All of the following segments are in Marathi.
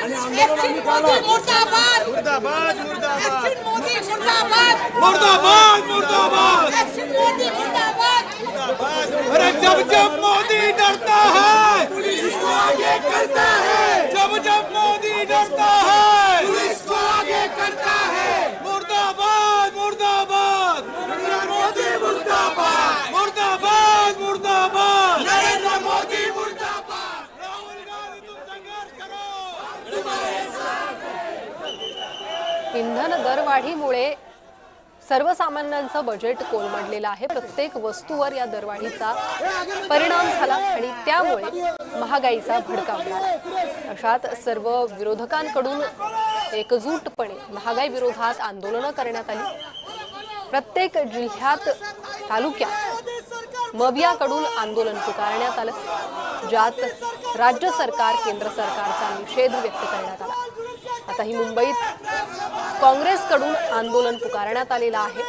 आणि आंदोलन आम्ही काढलं। मुर्दाबाद मुर्दाबाद मुर्दाबाद मुर्दाबाद मुर्दाबाद अरे जब जब मोदी डरता है पुलिस को आगे करता है, जब जब मोदी डरता है पुलिस को आगे करता है। मुर्दाबाद मुर्दाबाद नरेंद्र मोदी मुर्दाबाद मुर्दाबाद मुर्दाबाद नरेंद्र मोदी मुर्दाबाद। राहुल गांधी तुम संघर्ष करो। इंधन दरवाढीमुळे सर्वसामान्यांचं बजेट कोलमडलेलं आहे। प्रत्येक वस्तूवर या दरवाढीचा परिणाम झाला आणि त्यामुळे महागाईचा भडका उडाला। अशात सर्व विरोधकांकडून एकजूटपणे महागाई विरोधात आंदोलनं करण्यात आली। प्रत्येक जिल्ह्यात तालुक्यात मवियाकडून आंदोलन पुकारण्यात आलं, ज्यात राज्य सरकार केंद्र सरकारचा निषेध व्यक्त करण्यात आला। आता ही मुंबईत काँग्रेसकडून आंदोलन पुकारण्यात आलेलं आहे।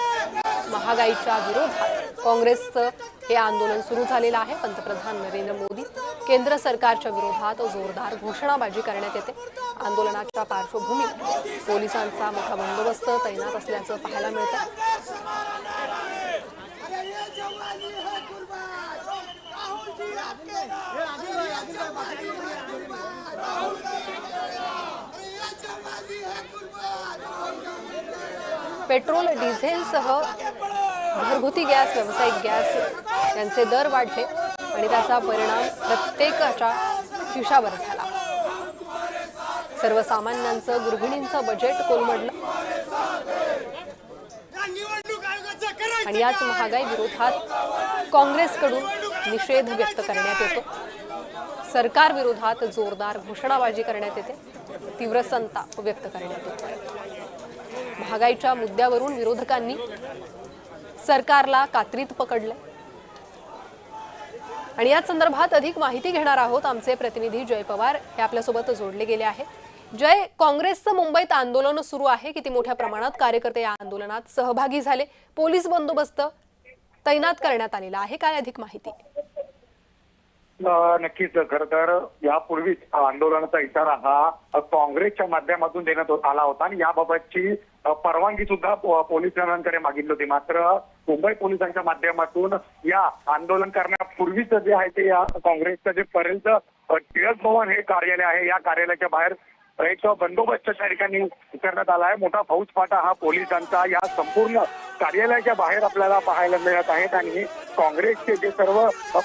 महागाईच्या विरोधात काँग्रेसचं हे आंदोलन सुरू झालेलं आहे। पंतप्रधान नरेंद्र मोदी केंद्र सरकारच्या विरोधात जोरदार घोषणाबाजी करण्यात येते। आंदोलनाच्या पार्श्वभूमीवर पोलिसांचा मोठा बंदोबस्त तैनात असल्याचं पाहायला मिळतं। पेट्रोल डिझेलसह घरगुती गॅस, व्यावसायिक गॅस यांचे दर वाढले आणि त्याचा परिणाम प्रत्येकाच्या खिशावर झाला। सर्वसामान्यांचं, गृहिणींचं बजेट कोलमडलं आणि याच महागाई विरोधात काँग्रेसकडून निषेध व्यक्त करण्यात येतो। सरकार विरोधात जोरदार घोषणाबाजी करण्यात येते, तीव्र संताप व्यक्त करण्यात येतो। महागाईच्या मुद्द्यावरून विरोधकांनी सरकारला कात्रीत पकडले आणि या संदर्भात अधिक माहिती घेणार आहोत। आमचे प्रतिनिधी जय पवार हे आपल्यासोबत जोडले गेले आहे। जय, काँग्रेसचं मुंबईत आंदोलन सुरू आहे, किती मोठ्या प्रमाणात कार्यकर्ते या आंदोलनात सहभागी झाले, पोलीस बंदोबस्त तैनात करण्यात आलेला आहे, काय अधिक माहिती? नक्कीच, खर तर यापूर्वीच आंदोलनाचा इशारा हा काँग्रेसच्या माध्यमातून देण्यात आला होता आणि याबाबतची परवानगी सुद्धा पोलिसांकडे मागितली होती। मात्र मुंबई पोलिसांच्या माध्यमातून या आंदोलन करण्यापूर्वीच जे आहे ते या काँग्रेसचं जे परेलच टिळक भवन हे कार्यालय आहे, या कार्यालयाच्या बाहेर एक बंदोबस्त त्या ठिकाणी करण्यात आला आहे। मोठा फौजफाटा हा पोलिसांचा या संपूर्ण कार्यालयाच्या बाहेर आपल्याला पाहायला मिळत आहेत आणि काँग्रेसचे जे सर्व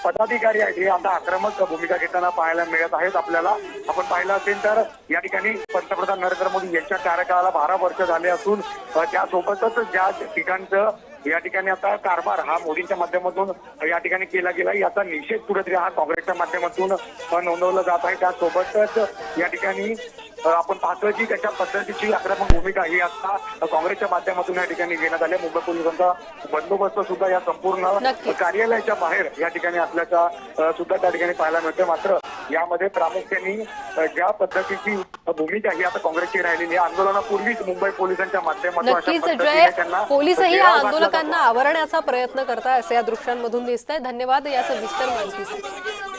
पदाधिकारी आहेत हे आता आक्रमक भूमिका घेताना पाहायला मिळत आहेत। आपल्याला आपण पाहिलं असेल तर या ठिकाणी पंतप्रधान नरेंद्र मोदी यांच्या कार्यकाळाला 12 वर्ष झाले असून त्यासोबतच ज्या ठिकाणचं या ठिकाणी आता कारभार हा मोदींच्या माध्यमातून या ठिकाणी केला गेला, याचा निषेध कुठेतरी हा काँग्रेसच्या माध्यमातून नोंदवला जात आहे। त्यासोबतच या ठिकाणी आपण पाहतोय की कशा पद्धतीची आक्रमक भूमिका ही आता काँग्रेसच्या माध्यमातून या ठिकाणी घेण्यात आली। मुंबई पोलिसांचा बंदोबस्त सुद्धा या संपूर्ण कार्यालयाच्या बाहेर या ठिकाणी असल्याचा सुद्धा त्या ठिकाणी पाहायला मिळते। मात्र यामध्ये प्रामुख्याने ज्या पद्धतीची भूमिका ही आता काँग्रेसची राहिलेली आहे, आंदोलनापूर्वीच मुंबई पोलिसांच्या माध्यमातून पोलिसही या आंदोलकांना आवरण्याचा प्रयत्न करताय असे या दृश्यांमधून दिसतंय। धन्यवाद या सविस्तर माहितीसाठी।